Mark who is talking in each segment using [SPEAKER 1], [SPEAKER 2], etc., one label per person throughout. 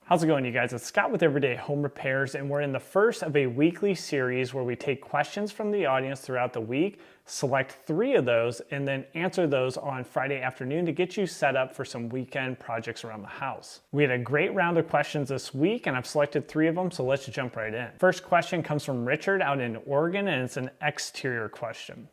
[SPEAKER 1] How's it going, you guys? It's Scott with Everyday Home Repairs, and we're in the first of a weekly series where we take questions from the audience throughout the week, select 3 of those, and then answer those on Friday afternoon to get you set up for some weekend projects around the house. We had a great round of questions this week, and I've selected 3 of them, so let's jump right in. First question comes from Richard out in Oregon, and it's an exterior question.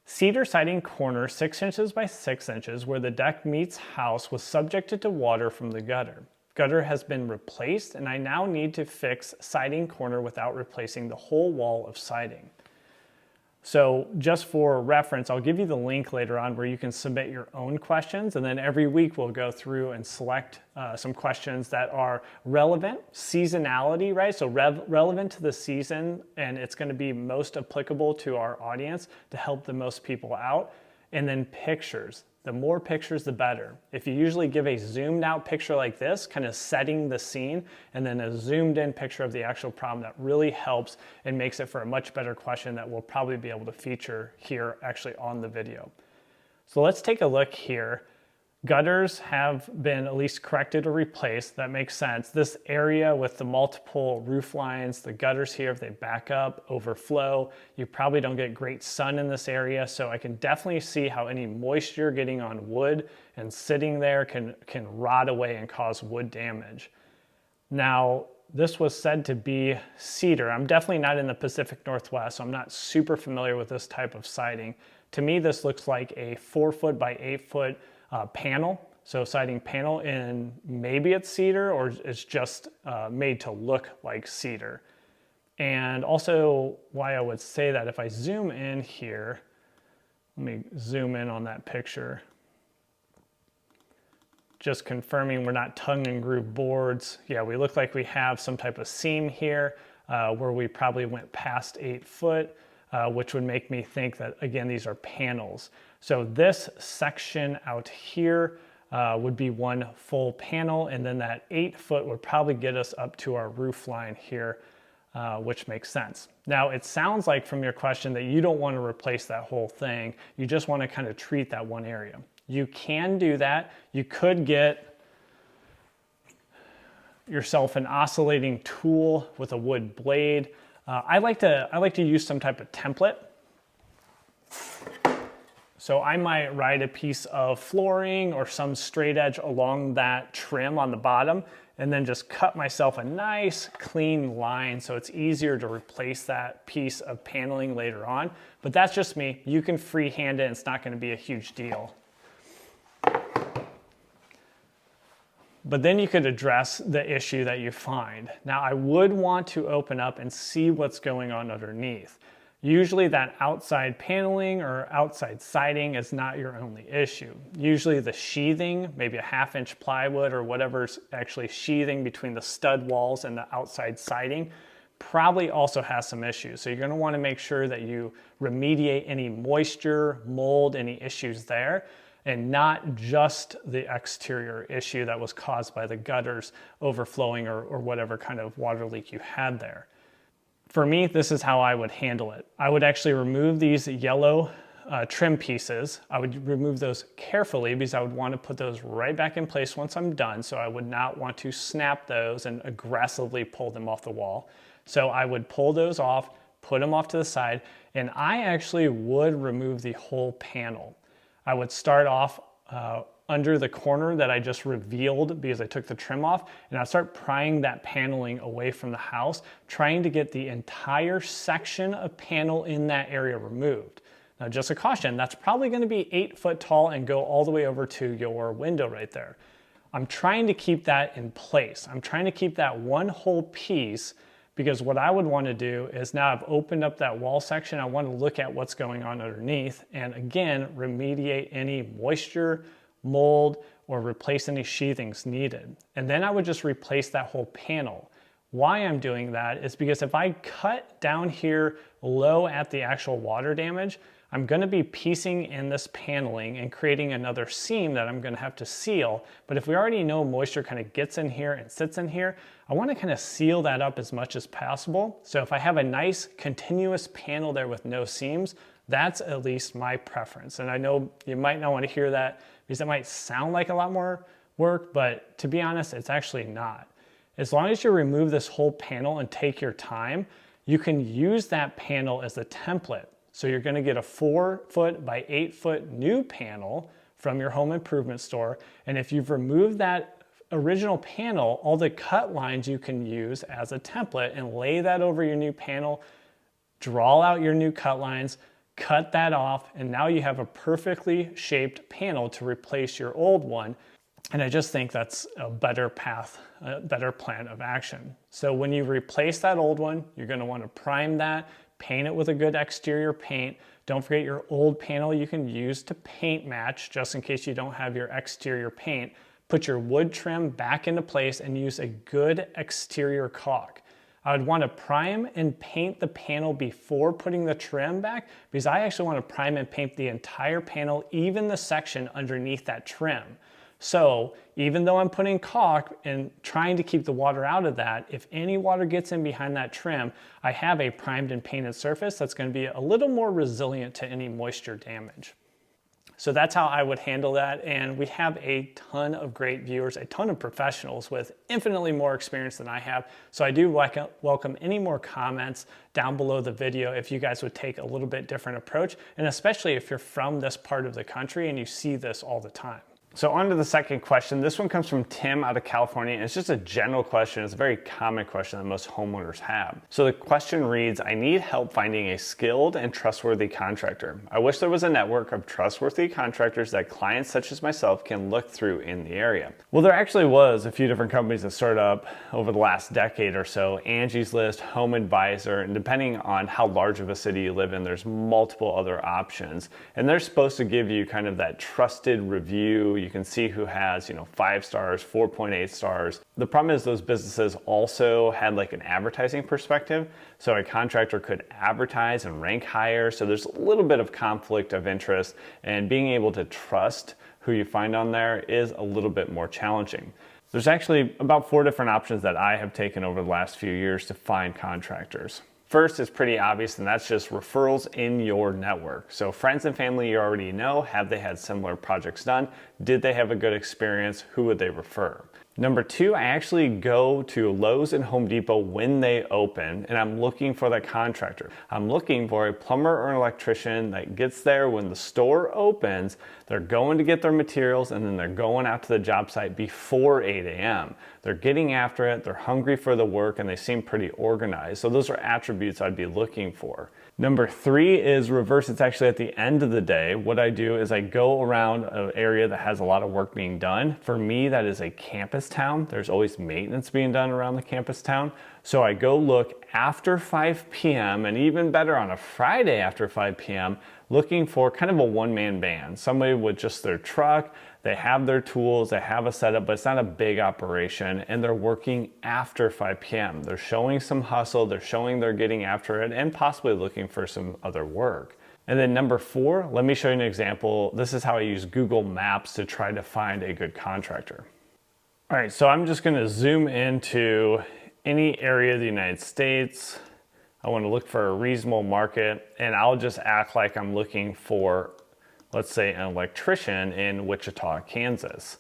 [SPEAKER 1] Cedar siding corner 6 inches by 6 inches where the deck meets house was subjected to water from the gutter. Gutter has been replaced, and I now need to fix siding corner without replacing the whole wall of siding. So just for reference, I'll give you the link later on where you can submit your own questions, and then every week we'll go through and select some questions that are relevant, seasonality, right? So relevant to the season, and it's going to be most applicable to our audience to help the most people out. And then pictures. The more pictures, the better. If you usually give a zoomed out picture like this, kind of setting the scene, and then a zoomed in picture of the actual problem, that really helps and makes it for a much better question that we'll probably be able to feature here actually on the video. So let's take a look here. Gutters have been at least corrected or replaced. That makes sense. This area with the multiple roof lines, the gutters here, if they back up, overflow, you probably don't get great sun in this area. So I can definitely see how any moisture getting on wood and sitting there can rot away and cause wood damage. Now, this was said to be cedar. I'm definitely not in the Pacific Northwest, so I'm not super familiar with this type of siding. To me, this looks like a 4-foot by 8-foot panel, so siding panel, and maybe it's cedar or it's just made to look like cedar. And also why I would say that, if I zoom in here, let me zoom in on that picture, just confirming we're not tongue and groove boards. Yeah, we look like we have some type of seam here where we probably went past 8 foot. Which would make me think that, again, these are panels. So this section out here would be one full panel, and then that 8 foot would probably get us up to our roof line here, which makes sense. Now, it sounds like from your question that you don't want to replace that whole thing. You just want to kind of treat that one area. You can do that. You could get yourself an oscillating tool with a wood blade. I like to use some type of template. So I might write a piece of flooring or some straight edge along that trim on the bottom, and then just cut myself a nice clean line so it's easier to replace that piece of paneling later on. But that's just me. You can freehand it, it's not going to be a huge deal. But then you could address the issue that you find. Now, I would want to open up and see what's going on underneath. Usually that outside paneling or outside siding is not your only issue. Usually the sheathing, maybe a 1/2 inch plywood or whatever's actually sheathing between the stud walls and the outside siding, probably also has some issues. So you're going to want to make sure that you remediate any moisture, mold, any issues there, and not just the exterior issue that was caused by the gutters overflowing or whatever kind of water leak you had there. For me, this is how I would handle it. I would actually remove these yellow trim pieces. I would remove those carefully because I would want to put those right back in place once I'm done. So I would not want to snap those and aggressively pull them off the wall. So I would pull those off, put them off to the side, and I actually would remove the whole panel. I would start off under the corner that I just revealed because I took the trim off, and I'd start prying that paneling away from the house, trying to get the entire section of panel in that area removed. Now, just a caution, that's probably going to be 8 foot tall and go all the way over to your window right there. I'm trying to keep that in place. I'm trying to keep that one whole piece, because what I would want to do is, now I've opened up that wall section, I want to look at what's going on underneath and, again, remediate any moisture, mold, or replace any sheathings needed. And then I would just replace that whole panel. Why I'm doing that is because if I cut down here low at the actual water damage, I'm going to be piecing in this paneling and creating another seam that I'm going to have to seal. But if we already know moisture kind of gets in here and sits in here, I want to kind of seal that up as much as possible. So if I have a nice continuous panel there with no seams, that's at least my preference. And I know you might not want to hear that because it might sound like a lot more work, but to be honest, it's actually not. As long as you remove this whole panel and take your time, you can use that panel as a template. So you're gonna get a 4-foot by 8-foot new panel from your home improvement store. And if you've removed that original panel, all the cut lines you can use as a template and lay that over your new panel, draw out your new cut lines, cut that off, and now you have a perfectly shaped panel to replace your old one. And I just think that's a better path, a better plan of action. So when you replace that old one, you're gonna wanna prime that, paint it with a good exterior paint. Don't forget your old panel you can use to paint match, just in case you don't have your exterior paint. Put your wood trim back into place and use a good exterior caulk. I would want to prime and paint the panel before putting the trim back, because I actually want to prime and paint the entire panel, even the section underneath that trim. So even though I'm putting caulk and trying to keep the water out of that, if any water gets in behind that trim, I have a primed and painted surface that's going to be a little more resilient to any moisture damage. So that's how I would handle that. And we have a ton of great viewers, a ton of professionals with infinitely more experience than I have. So I do welcome any more comments down below the video if you guys would take a little bit different approach, and especially if you're from this part of the country and you see this all the time. So on to the second question. This one comes from Tim out of California, and it's just a general question. It's a very common question that most homeowners have. So the question reads, I need help finding a skilled and trustworthy contractor. I wish there was a network of trustworthy contractors that clients such as myself can look through in the area. Well, there actually was a few different companies that started up over the last decade or so. Angie's List, Home Advisor, and depending on how large of a city you live in, there's multiple other options. And they're supposed to give you kind of that trusted review. You can see who has, 5 stars, 4.8 stars. The problem is those businesses also had like an advertising perspective. So a contractor could advertise and rank higher. So there's a little bit of conflict of interest, and being able to trust who you find on there is a little bit more challenging. There's actually about 4 different options that I have taken over the last few years to find contractors. First is pretty obvious, and that's just referrals in your network. So friends and family you already know, have they had similar projects done? Did they have a good experience? Who would they refer? Number 2, I actually go to Lowe's and Home Depot when they open, and I'm looking for that contractor. I'm looking for a plumber or an electrician that gets there when the store opens. They're going to get their materials, and then they're going out to the job site before 8 a.m. They're getting after it, they're hungry for the work, and they seem pretty organized. So those are attributes I'd be looking for. Number 3 is reverse. It's actually at the end of the day. What I do is I go around an area that has a lot of work being done. For me, that is a campus town. There's always maintenance being done around the campus town. So I go look after 5 p.m. and even better on a Friday after 5 p.m. looking for kind of a one-man band. Somebody with just their truck, they have their tools, they have a setup, but it's not a big operation, and they're working after 5 p.m. They're showing some hustle, they're showing they're getting after it, and possibly looking for some other work. And then number 4, let me show you an example. This is how I use Google Maps to try to find a good contractor. All right, so I'm just gonna zoom into any area of the United States. I want to look for a reasonable market, and I'll just act like I'm looking for, let's say, an electrician in Wichita, Kansas.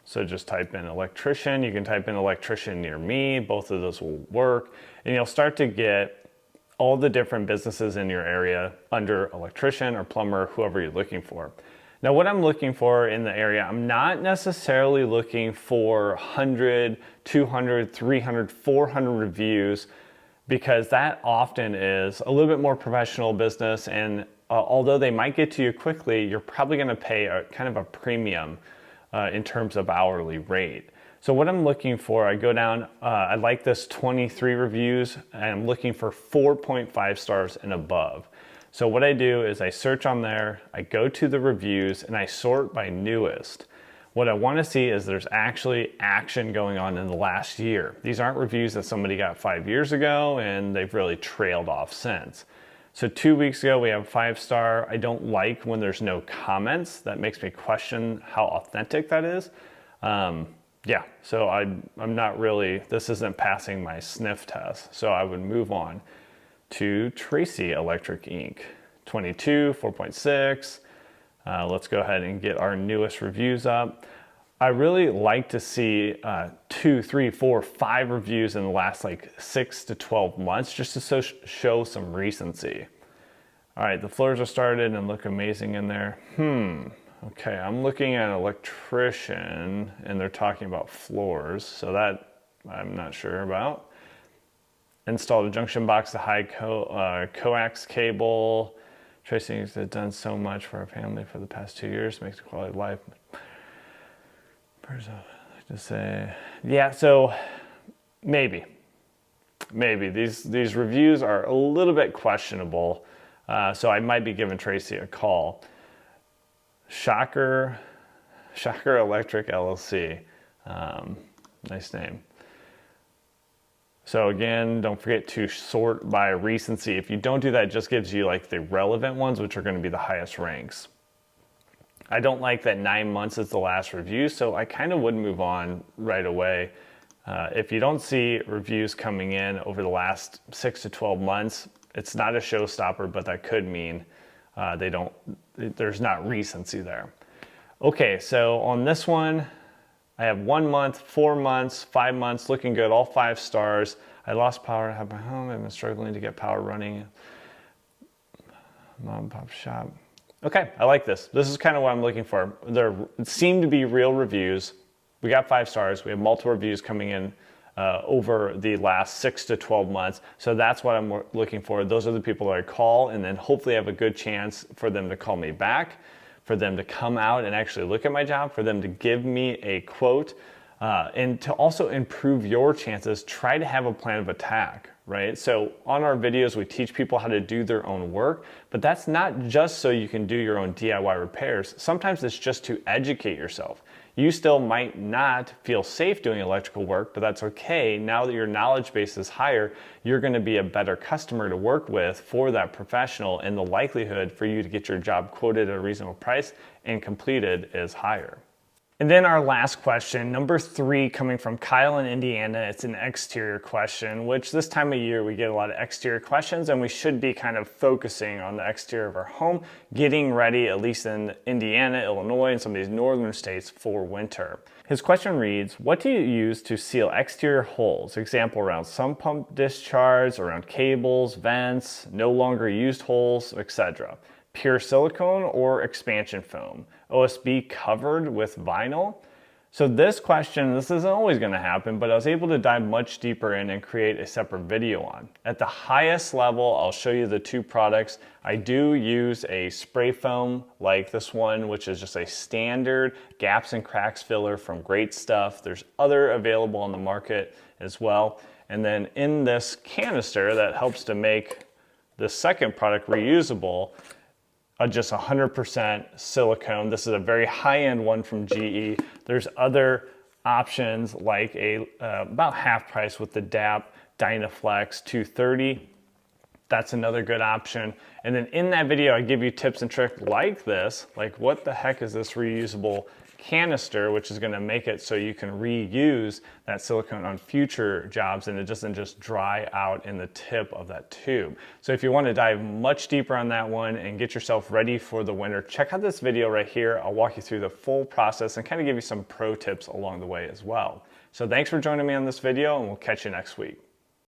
[SPEAKER 1] So just type in electrician. You can type in electrician near me. Both of those will work. And you'll start to get all the different businesses in your area under electrician or plumber, whoever you're looking for. Now, what I'm looking for in the area, I'm not necessarily looking for 100, 200, 300, 400 reviews, because that often is a little bit more professional business. And although they might get to you quickly, you're probably going to pay a kind of a premium in terms of hourly rate. So what I'm looking for, I go down, I like this 23 reviews, and I'm looking for 4.5 stars and above. So what I do is I search on there, I go to the reviews, and I sort by newest. What I want to see is there's actually action going on in the last year. These aren't reviews that somebody got 5 years ago and they've really trailed off since. So 2 weeks ago, we have a 5-star. I don't like when there's no comments. That makes me question how authentic that is. So I'm not really, this isn't passing my sniff test. So I would move on to Tracy Electric Inc. 22, 4.6. Let's go ahead and get our newest reviews up. I really like to see 2, 3, 4, 5 reviews in the last like 6 to 12 months just to show some recency. All right, the floors are started and look amazing in there. Okay, I'm looking at an electrician and they're talking about floors, so that I'm not sure about. Installed a junction box, the high coax cable. Tracing has done so much for our family for the past 2 years, makes the quality of life. I like to say, yeah, so maybe these reviews are a little bit questionable, so I might be giving Tracy a call. Shocker Electric LLC, nice name. So again, don't forget to sort by recency. If you don't do that, it just gives you like the relevant ones, which are going to be the highest ranks. I don't like that 9 months is the last review, so I kind of would move on right away. If you don't see reviews coming in over the last 6 to 12 months, it's not a showstopper, but that could mean there's not recency there. Okay, so on this one, I have 1 month, 4 months, 5 months, looking good, all 5 stars. I lost power at my home. I've been struggling to get power running. Mom and pop shop. Okay, I like this. This is kind of what I'm looking for. There seem to be real reviews. We got 5 stars. We have multiple reviews coming in over the last 6 to 12 months. So that's what I'm looking for. Those are the people that I call, and then hopefully I have a good chance for them to call me back, for them to come out and actually look at my job, for them to give me a quote, and to also improve your chances, try to have a plan of attack, right? So on our videos, we teach people how to do their own work, but that's not just so you can do your own DIY repairs. Sometimes it's just to educate yourself. You still might not feel safe doing electrical work, but that's okay. Now that your knowledge base is higher, you're going to be a better customer to work with for that professional, and the likelihood for you to get your job quoted at a reasonable price and completed is higher. And then our last question, number 3, coming from Kyle in Indiana. It's an exterior question, which this time of year we get a lot of exterior questions, and we should be kind of focusing on the exterior of our home, getting ready, at least in Indiana, Illinois, and some of these northern states for winter. His question reads, what do you use to seal exterior holes? Example, around sump pump discharge, around cables, vents, no longer used holes, etc. Pure silicone or expansion foam? OSB covered with vinyl? So this question, this isn't always going to happen, but I was able to dive much deeper in and create a separate video on. At the highest level, I'll show you the 2 products. I do use a spray foam like this one, which is just a standard gaps and cracks filler from Great Stuff. There's other available on the market as well. And then in this canister that helps to make the second product reusable, just 100% silicone. This is a very high-end one from GE. There's other options like about half price with the DAP Dynaflex 230. That's another good option. And then in that video, I give you tips and tricks like this, like what the heck is this reusable canister, which is going to make it so you can reuse that silicone on future jobs and it doesn't just dry out in the tip of that tube. So if you want to dive much deeper on that one and get yourself ready for the winter, check out this video right here. I'll walk you through the full process and kind of give you some pro tips along the way as well. So thanks for joining me on this video, and we'll catch you next week.